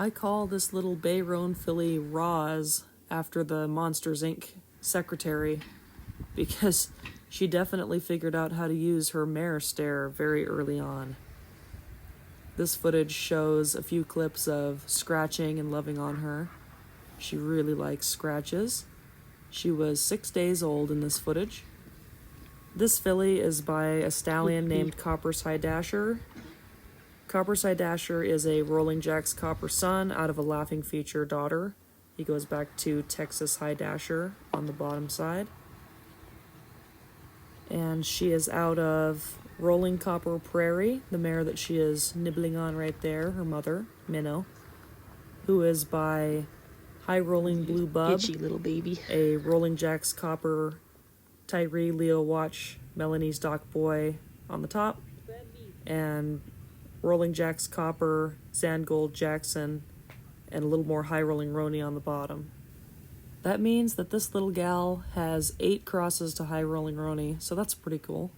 I call this little Bay Roan filly Roz after the Monsters, Inc. secretary because she definitely figured out how to use her Mare stare very early on. This footage shows a few clips of scratching and loving on her. She really likes scratches. She was 6 days old in this footage. This filly is by a stallion named Copper's High Dasher. Copper's High Dasher is a Rolling Jack's Copper son out of a Laughing Feature daughter. He goes back to Texas High Dasher on the bottom side. And she is out of RollingCopperPrairie, the mare that she is nibbling on right there, her mother, Minnow, who is by High Rolling Blue Bub, Itchy little baby. a Rolling Jack's Copper Tyree Leo Watch Melanie's Dock Boy on the top, and Rolling Jack's Copper Sandgold Jackson, and a little more High Rolling Roany on the bottom. That means that this little gal has 8 crosses to High Rolling Roany, so that's pretty cool.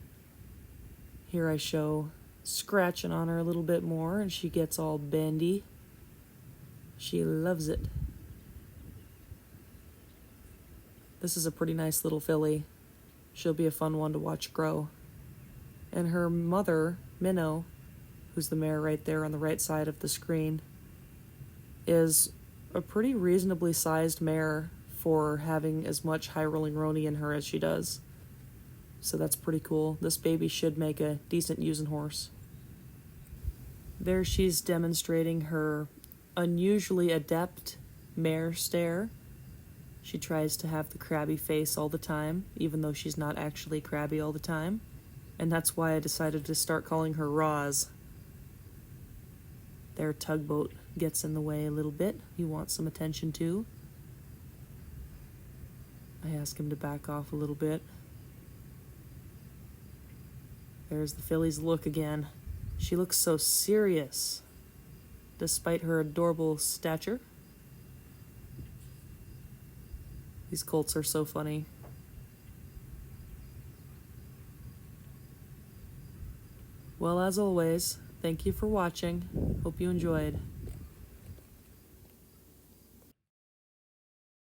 Here I show scratching on her a little bit more, and she gets all bendy. She loves it. This is a pretty nice little filly. She'll be a fun one to watch grow. And her mother, Minnow, who's the mare right there on the right side of the screen, is a pretty reasonably sized mare for having as much High Rolling Roany in her as she does. So that's pretty cool. This baby should make a decent using horse. There she's demonstrating her unusually adept mare stare. She tries to have the crabby face all the time, even though she's not actually crabby all the time. And that's why I decided to start calling her Roz. Their tugboat gets in the way a little bit. He wants some attention too. I ask him to back off a little bit. There's the filly's look again. She looks so serious, despite her adorable stature. These colts are so funny. Well, as always, thank you for watching. Hope you enjoyed.